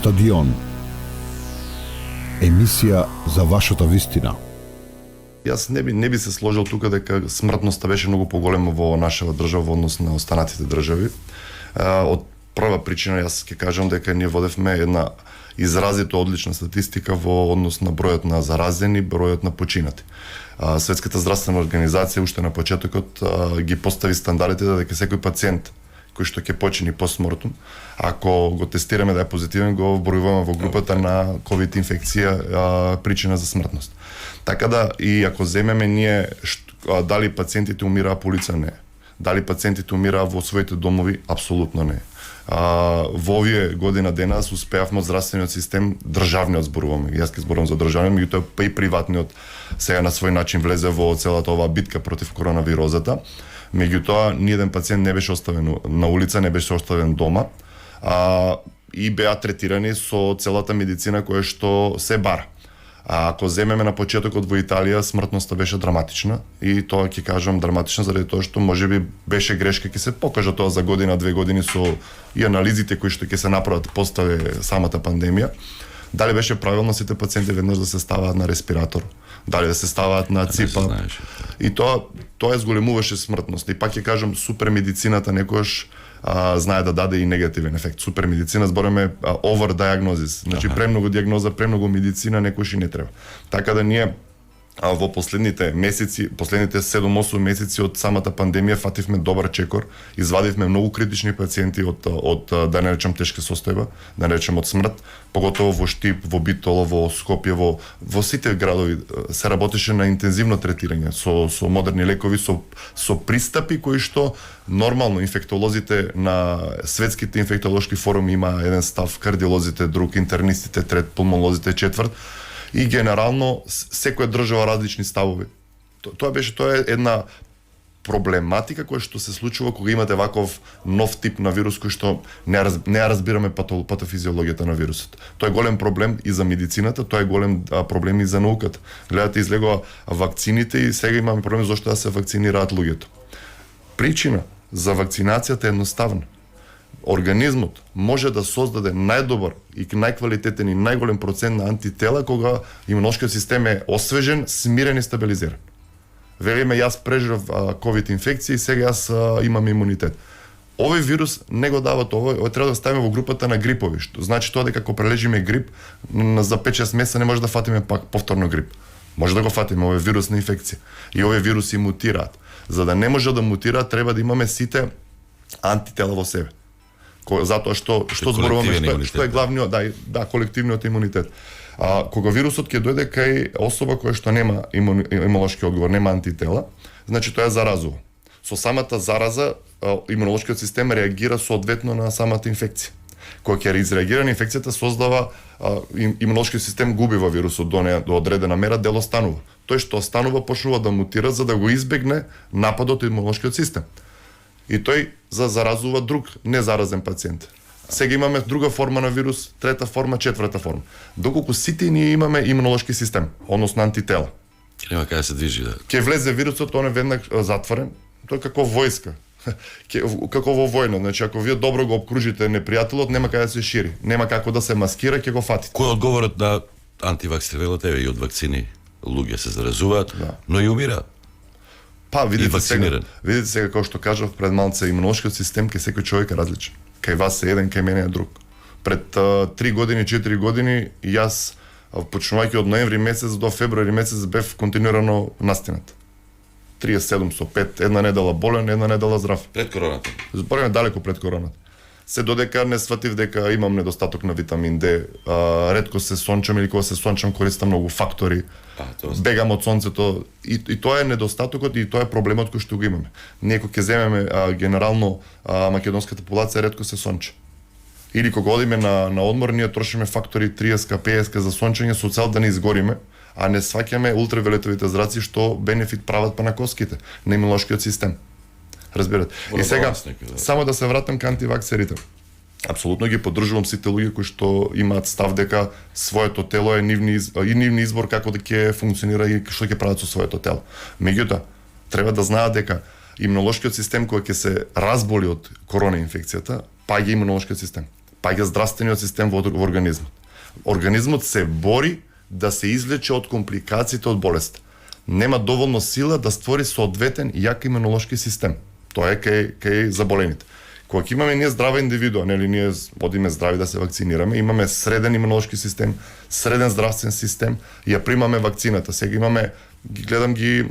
Стадион. Емисија за вашата вистина. Јас не би се сложил тука дека смртноста беше многу поголема во нашава држава во однос на останатите држави. Од прва причина јас ќе кажам дека ние водевме една изразито одлична статистика во однос на бројот на заразени, бројот на починати. Светската здравствена организација уште на почетокот ги постави стандардите дека секој пациент кој што ќе почини постмортум, ако го тестираме да е позитивен, го вбројуваме во групата на ковид инфекција причина за смртност. Така да и ако земеме ние дали пациентите умираа по улица, не. Дали пациентите умираа во своите домови, апсолутно не. Во овие година денас успеавме од здравствениот систем, државниот зборуваме, јас ќе зборувам за државниот, меѓутоа па и приватниот сега на свој начин влезе во целата оваа битка против коронавирозата. Меѓутоа, ниеден пациент не беше оставен на улица, не беше оставен дома, и беа третирани со целата медицина која што се бара. Ако земеме на почетокот во Италија, смртноста беше драматична, и тоа ќе кажам драматична заради тоа што можеби беше грешка, ќе се покажа тоа за година, 2 години со и анализите кои што ќе се направат после самата пандемија. Дали беше правилно сите пациенти веднаш да се ставаат на респиратор, дали да се ставаат на ципа. И тоа зголемуваше смртност. И пак ќе кажам, супер медицината некојаш знае да даде и негативен ефект. Супер медицина збореме overdiagnosis. Значи премногу диагноза, премногу медицина некојаш и не треба. Така да ние во последните месеци, последните 7-8 месеци од самата пандемија фативме добар чекор, извадивме многу критични пациенти од да не речам тешка состојба, да не речем од смрт, поготово во Штип, во Битола, во Скопје, во сите градови се работеше на интензивно третирање со модерни лекови, со пристапи кои што нормално инфектолозите на светските инфектолошки форуми има еден став, кардиолозите друг, интернистите трет, пулмолозите четврт. И генерално секоја држава различни ставови. Тоа е една проблематика која што се случува кога имате ваков нов тип на вирус кој што не ја разбираме патофизиологијата на вирусот. Тоа е голем проблем и за медицината, тоа е голем проблем и за науката. Гледате, излегува вакцините и сега имаме проблем зашто да се вакцинираат луѓето. Причина за вакцинацијата е едноставна. Организмот може да создаде најдобар и најквалитетен и најголем процент на антитела кога имуношкиот систем е освежен, смирен и стабилизиран. Велиме, јас преживев ковид инфекција и сега јас имам имунитет. Овој вирус не го дава тоа, треба да ставиме во групата на грипови, што значи тоа дека ако прележиме грип, за 5-6 месеца не може да фатиме пак повторно грип. Може да го фатиме, ова е вирусна инфекција. И овие вируси мутираат. За да не може да мутираат, треба да имаме сите антитела во себе. Затоа што зборуваме, што е главниот, колективниот имунитет. Кога вирусот ќе дојде кај особа која што нема имунолошки одговор, нема антитела, значи тоа е заразува. Со самата зараза имунолошкиот систем реагира соодветно на самата инфекција. Кога ќе изреагира на инфекцијата, создава имунолошкиот систем губи во вирусот до одредена мера, дел останува. Тој што останува почнува да мутира за да го избегне нападот од имунолошкиот систем. И тој заразува друг незаразен пациент. Сега имаме друга форма на вирус, трета форма, четврта форма. Доколку сите ние имаме имунолошки систем, односно антитела. Нема каде се движи, да. Ќе влезе вирусот, он е веднак затворен. Тоа е како војска. Како во војна, значи ако вие добро го обкружите непријателот, нема каде да се шири, нема како да се маскира, ќе го фатите. Кој одговорот на антиваксери велате и од вакцини луѓе се заразуваат, но и умираат? Па, видите сега, како што кажав пред малце, имунолошкиот систем кај секој човек е различен. Кај вас е еден, кај мене е друг. Пред 3 години, 4 години, јас, почнувајќи од ноември месец до февруари месец, бев континуирано настинат. 37 со 5, една недела болен, една недела здрав. Пред короната? Збориме далеко пред короната. Се додека не сватив дека имам недостаток на витамин Д, ретко се сончам или кога се сончам користам многу фактори, бегам од сонцето и тоа е недостатокот и тоа е проблемот кој што го имаме. Ние кога ќе земеме генерално македонската популација ретко се сонча. Или кога одиме на одмор, ние трошиме фактори 30 50 за сончење со цел да не изгориме, а не сваќаме ултравиолетовите зраци што бенефит прават па на коските, на имунолошкиот систем. Разбирате. И сега, само да се вратам кај антиваксерите. Апсолутно ги поддржувам сите луѓе кои што имаат став дека своето тело е нивни избор како да ќе функционира и што ќе прават со своето тело. Меѓутоа, треба да знаат дека имунолошкиот систем кој ќе се разболи од корона инфекцијата, паѓа имунолошкиот систем. паѓа здравствениот систем во организмот. Организмот се бори да се извлече од компликациите од болест. Нема доволно сила да створи соодветен јак имунолошки систем. Тоа е кај заболените. Кога ќе имаме ние здрава индивидуа, нели ние одиме здрави да се вакцинираме, имаме среден имунолошки систем, среден здравствен систем, ја примаме вакцината. Сега имаме, гледам ги,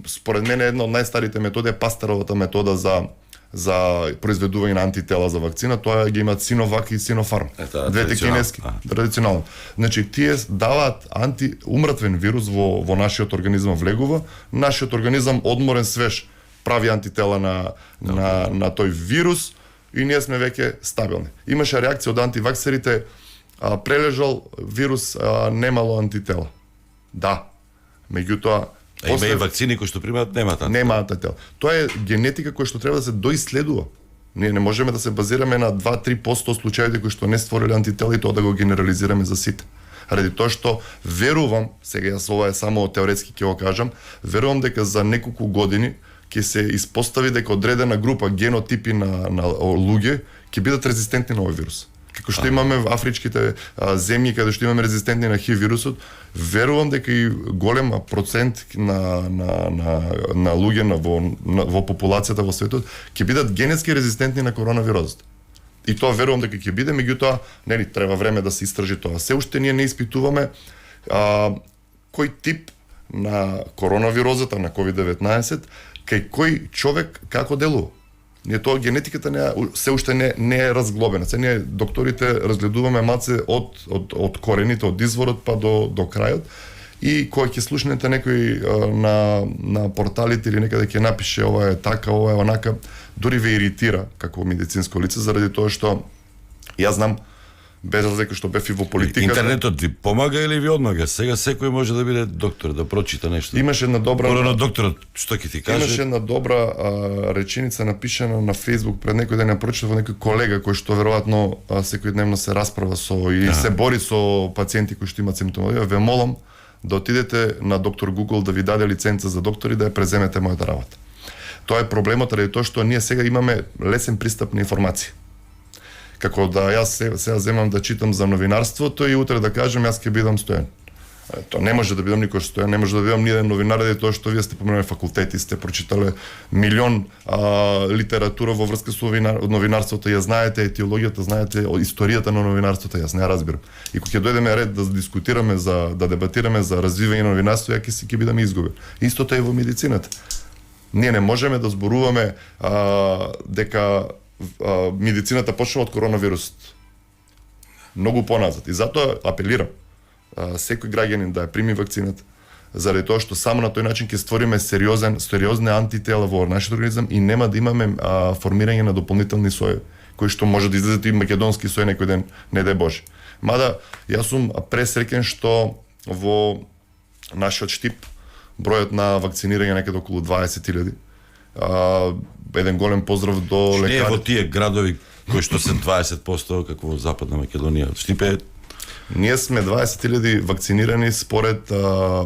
според мене една од најстарите методи е Пастеровата метода за произведување на антитела за вакцина, тоа ги имаат Синовак и Синофарм. Двете кинески, традиционално. Значи тие даваат умртвен вирус во нашиот организам влегува, нашиот организам одморен свеж прави антитела на тој вирус и ние сме веќе стабилни. Имаше реакција од антиваксерите, прележал вирус, немало антитела. Да, меѓутоа Има и вакцини кои што примаат немаат антитела. Немаат антитела. Тоа е генетика која што треба да се доиследува. Ние не можеме да се базираме на 2-3% од случаите кои што не створиле антитела и тоа да го генерализираме за сите. Ради тоа што верувам, сега јас ова е само теоретски ќе го кажам, верувам дека за неколку години ќе се испостави дека одредена група генотипи на луѓе ќе бидат резистентни на овој вирус. Како што имаме во афричките земји каде што имаме резистентни на ХИВ вирусот, верувам дека и голем процент на луѓе во популацијата во светот ќе бидат генетски резистентни на коронавирусот. И тоа верувам дека ќе биде, меѓутоа, нели треба време да се истражи тоа. Се уште ние не испитуваме кој тип на коронавирусата, на COVID-19, кај кој човек како делува. Ние тоа генетиката се уште не е разглобена. Се ние докторите разгледуваме малце од корените, од изворот па до крајот. И кога ќе слушнете некој на порталите или некаде ќе напише ова е така, ова е онака, дури ве иритира како медицинско лице заради тоа што јас знам, без разлика што бев и во политиката. Интернетот ви помага или ви одмага? Сега секој може да биде доктор, да прочита нешто. Имаше една добра... Порано докторот, што ќе ти каже? Имаше една добра реченица напишана на Facebook пред некој ден, ја прочитав во некој колега кој што веројатно секојдневно се расправа или се бори со пациенти кои што имаат симптоми. Ве молам да отидете на доктор Google да ви даде лиценца за доктори да ја преземете мојата работа. Тоа е проблемот ради тоа што ние сега имаме лесен пристап на информација. Како да јас сега земам да читам за новинарството и утре да кажам јас ќе бидам Стојан. Тоа не може да бидам никош Стојан, не може да бидам ни еден новинар, ради тоа што вие сте поминали факултети, сте прочитале милион литература во врска со новинарството, ја знаете етиологијата, знаете историјата на новинарството, јас не ја разбирам. И кога ќе дојдеме ред да дискутираме да дебатираме за развивање на новинарство, ја ќе бидам изгубен. Истото е и во медицината. Ние не можеме да зборуваме дека медицината почнува од коронавирусот. Многу поназад. И затоа апелирам секој граѓанин да ја прими вакцината, заради тоа што само на тој начин ќе створиме сериозни антитела во нашиот организам и нема да имаме формирање на дополнителни соеви, кои што може да излезат и македонски сој некој ден, не дај Боже. Мада јас сум пресреќен што во нашиот Штип бројот на вакцинирање некаде околу 20.000. Еден голем поздрав до лекари. Не е во тие градови кои што се 20% како во Западна Македонија. Штипе Ние сме 20.000 вакцинирани според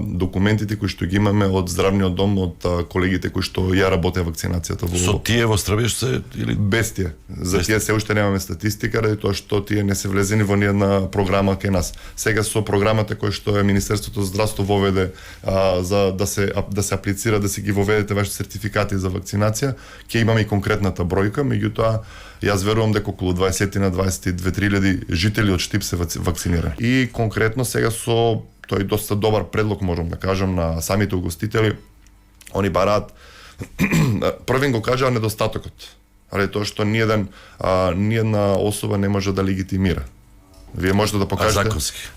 документите кои што ги имаме од здравниот дом, од колегите кои што ја работеа вакцинацијата во... Со тие во Страбиш се или без тие. За тие се уште немаме статистика, ради тоа што тие не се влезени во ниедна програма кај нас. Сега со програмата која што е Министерството за здравство воведе за да се аплицира, да се ги воведете вашите сертификати за вакцинација, ќе имаме и конкретната бројка, меѓутоа јас верувам дека околу 20 на 22.000 жители од Штип се вакцинирани. И конкретно сега со тој доста добар предлог можам да кажам на самите угостители, они бараат првен го кажа недостатокот. Ради тоа што ниедна особа не може да легитимира. Вие можете да покажете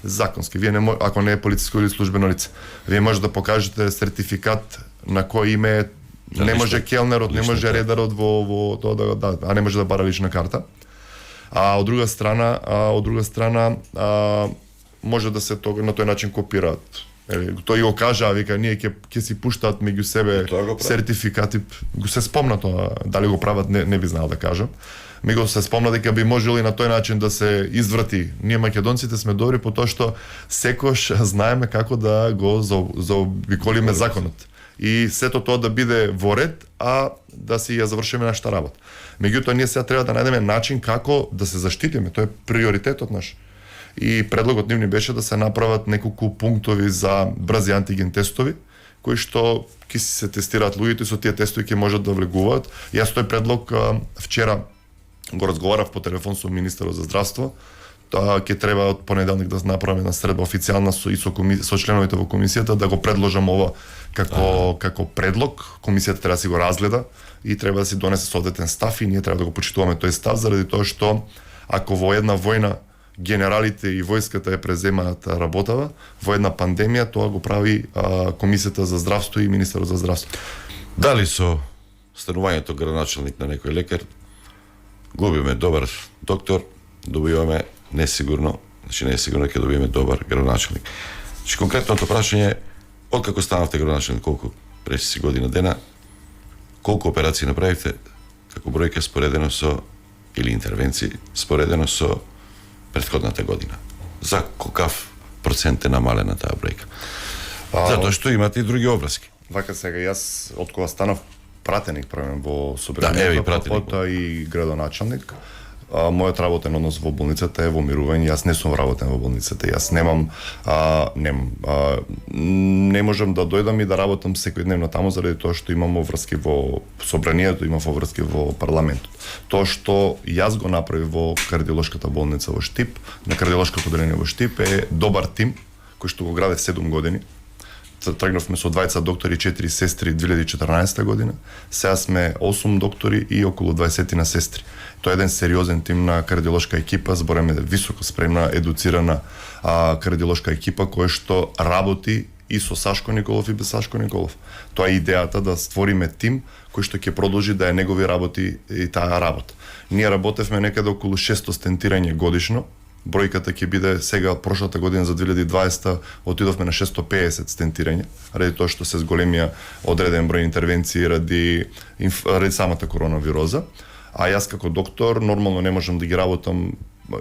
законски. Вие не ако не е полициско или службено лице. Вие можете да покажете сертификат на кој име не може келнерот, не може редарот во тоа а не може да бара лична карта. А од друга страна може да се на тој начин копираат. Тој го кажа, вика ние ќе си пуштаат меѓу себе сертификати, го се спомна тоа, дали го прават не би знал да кажам. Ми го се спомна дека би можело и на тој начин да се изврати. Ние македонците сме добри по тоа што секош знаеме како да го заобиколиме законот. И сето тоа да биде во ред, а да си ја завршиме нашата работа. Меѓутоа ние сега треба да најдеме начин како да се заштитиме, тоа е приоритетот наш. И предлогот нивни беше да се направат неколку пунктови за брзи антиген тестови, кои што ќе се тестираат луѓето и со тие тестови ќе можат да влегуваат. Јас тој предлог вчера го разговарав по телефон со министерот за здравство. Тоа ќе треба од понеделник да направиме една средба официјална со членовите во комисијата да го предложам ова како предлог. Комисијата треба да си го разгледа и треба да си донесе соодветен став и ние треба да го почитуваме тој став заради тоа што ако во една војна генералите и војската ја преземаат работава, во една пандемија тоа го прави Комисијата за здравство и Министерот за здравство. Дали со станувањето градоначелник на некој лекар губиме добар доктор, добиваме несигурно, значи не е сигурно ќе добиеме добар градоначелник. Значи конкретното прашање е откако станавте градоначелник, колку пресиси година дена, колку операции направивте како бројка споредено со или интервенции споредено со претходната година? За какав процент е намалена таа бројка? Затоа што имате и други обврски. Вака сега јас од кога станав пратеник правим во пратеник. Пратеник и градоначелник. Мојот работен однос во болницата е во мирување. Јас не сум работен во болницата. Јас не можам да дојдам и да работам секојдневно таму заради тоа што имам врски во собранието, имам врски во парламентот. Тоа што јас го направив во кардиолошката болница во Штип, на кардиолошкото одделение во Штип е добар тим кој што го градев 7 години. Тргнавме со 20 доктори и 4 сестри 2014 година. Сега сме 8 доктори и околу 20 на сестри. Тоа е еден сериозен тим на кардиолошка екипа, збореме високо спремна, едуцирана кардиолошка екипа која што работи и со Сашко Николов и без Сашко Николов. Тоа е идејата да створиме тим кој што ќе продолжи да е негови работи и таа работа. Ние работевме некаде околу 600 стентирање годишно. Бројката ќе биде сега прошлата година за 2020 отидовме на 650 стентирања, ради тоа што се зголемија одреден број интервенции ради самата коронавироза. А јас како доктор нормално не можам да ги работам,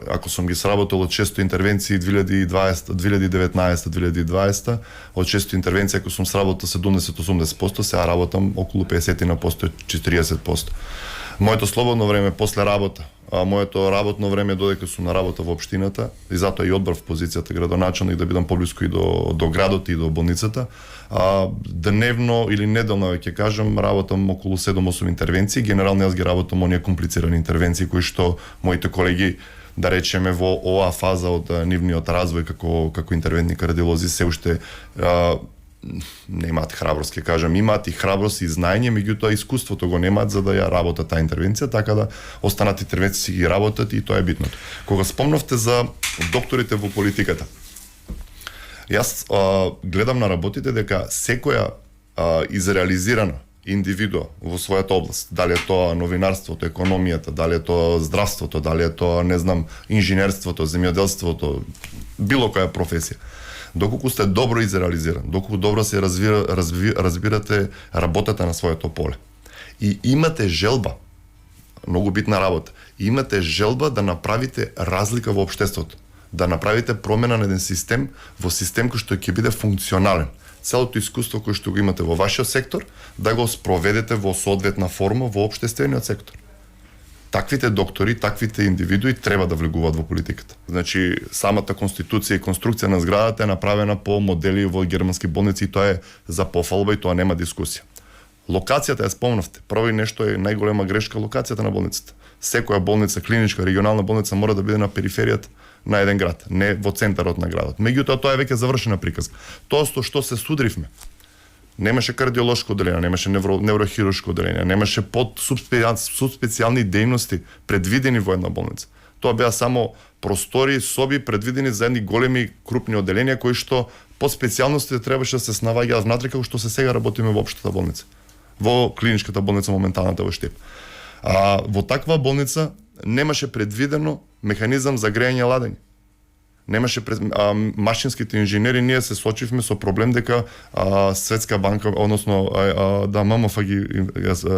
ако сум ги сработил од 600 интервенции 2019-2020, од 600 интервенции ако сум сработил 70-80%, сега работам околу 50%-40%. Моето слободно време после работа, моето работно време додека сум на работа во општината и затоа и одбрав позицијата градоначелник да бидам поблиску и до градот и до болницата. Дневно или неделно ќе кажам работам околу 7-8 интервенции. Генерално јас ги работам оние комплицирани интервенции кои што моите колеги да речеме во оваа фаза од нивниот развој како интервентни кардиолози се уште не имаат храброст, ќе кажам, имаат и храброст и знаење, меѓутоа искуството го немаат за да ја работат таа интервенција, така да останат интервенции си ги работат и тоа е битното. Кога спомнавте за докторите во политиката, јас гледам на работите дека секоја изреализирана индивидуа во својата област, дали е тоа новинарството, економијата, дали е тоа здравството, дали е тоа, не знам, инженерството, земјоделството, било која професија, доколку сте добро изреализиран, доколку добро се разбирате работата на своето поле и имате желба, многу битна работа, имате желба да направите разлика во општеството, да направите промена на еден систем во систем кој што ќе биде функционален. Целото искуство кое што го имате во вашиот сектор, да го спроведете во соодветна форма во општествениот сектор. Таквите доктори, таквите индивидуи треба да влегуваат во политиката. Значи, самата конституција и конструкција на зградата е направена по модели во германски болници и тоа е за пофалба и тоа нема дискусија. Локацијата ја спомнавте. Прво и нешто е најголема грешка локацијата на болницата. Секоја болница, клиничка, регионална болница мора да биде на периферијата на еден град, не во центарот на градот. Меѓутоа тоа е веќе завршена приказка. Тоа што се судривме. Немаше кардиолошко одделение, немаше неврохируршко одделение, немаше субспецијални дејности предвидени во една болница. Тоа беа само простори, соби предвидени за едни големи крупни одделенија кои што по специјалностите требаше да се снаваѓаат внатре како што се сега работиме во општата болница. Во клиничката болница моменталната во Штип. Во таква болница немаше предвидено механизам за грејање ладење. Немаше машинските инженери, ние се сочивме со проблем дека Светска банка, односно да ММФ ги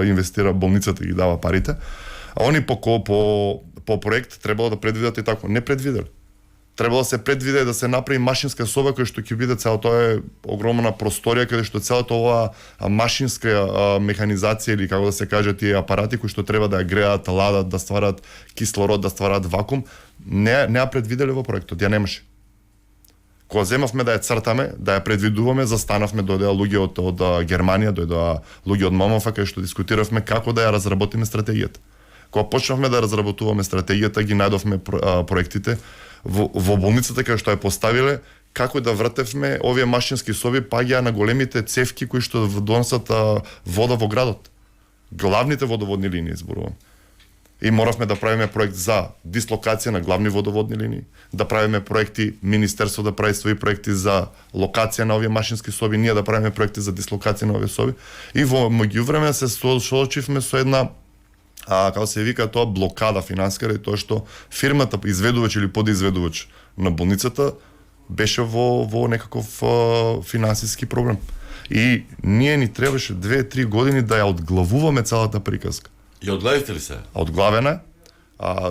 инвестира болницата и ги дава парите, а они по проект требало да предвидат и тако. Не предвидели. требало да се предвиде да се направи машинска соба која што ќе биде цела, тоа е огромна просторија каде што целата оваа машинска механизација или како да се каже тие апарати кои што треба да ја греат, ладат, да стварат кислород, да стварат вакуум, не ја предвиделе во проектот, ја немаше. Кога земавме да ја цртаме, да ја предвидуваме, застанавме, дојдоа луѓе од Германија, дојдоа луѓе од ММФ кај што дискутиравме како да ја разработиме стратегијата. Кога почнавме да разработуваме стратегијата, ги најдовме проектите во болницата кај што ја поставиле, како да вртевме овие машински соби паѓаа на големите цевки кои што донесат вода во градот. Главните водоводни линии зборувам. И моравме да правиме проект за дислокација на главни водоводни линии, да правиме проекти, министерство да прави своји проекти за локација на овие машински соби, ние да правиме проекти за дислокација на овие соби. И во меѓувреме се соочивме со една како се вика тоа, блокада финансиска, и тоа што фирмата изведувач или подизведувач на болницата беше во некаков финансиски проблем. И ние ни требаше 2-3 години да ја одглавуваме целата приказка. И одглавите ли се? Одглавена,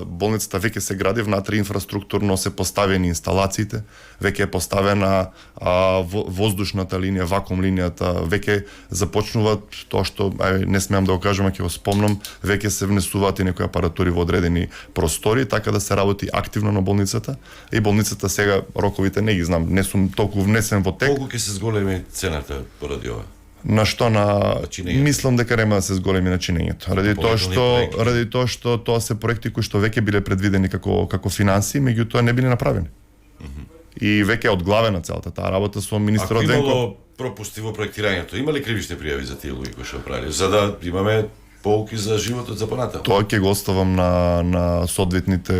болницата веќе се гради, внатре инфраструктурно се поставени инсталациите, веќе е поставена воздушната линија, вакуум линијата, веќе започнуваат тоа што не смеам да го кажам, ќе го спомнам, веќе се внесуваат и некои апаратури во одредени простори, така да се работи активно на болницата. И болницата сега роковите не ги знам, не сум толку внесен во тек. Колку ќе се зголеми цената поради ова? На што чинењето? Мислам дека нема да се зголеми начинењето. Ради тоа што тоа се проекти кои што веќе биле предвидени како финанси, меѓутоа не биле направени. И веќе е одглавена целата таа работа со министерот Денко. Ако имало пропусти во проектирањето, има ли кривични пријави за тие луѓе кои што правиле, за да имаме поуки за животот за понатаму? Тоа ќе го оставам на соодветните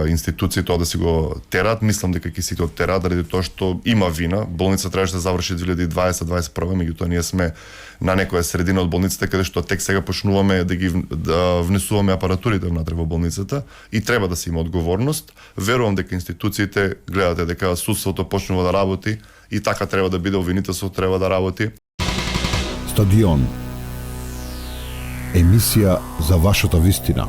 институции тоа да си го терат. Мислам дека ќе си го терат заради тоа што има вина. Болница требаше да заврши 2020-2021, меѓутоа ние сме на некоја средина од болницата каде што тек сега почнуваме да внесуваме апаратурите внатре во болницата и треба да се има одговорност. Верувам дека институциите гледате дека судството почнува да работи и така треба да биде, обвинителството треба да работи. Стадион. Емисија за вашата вистина.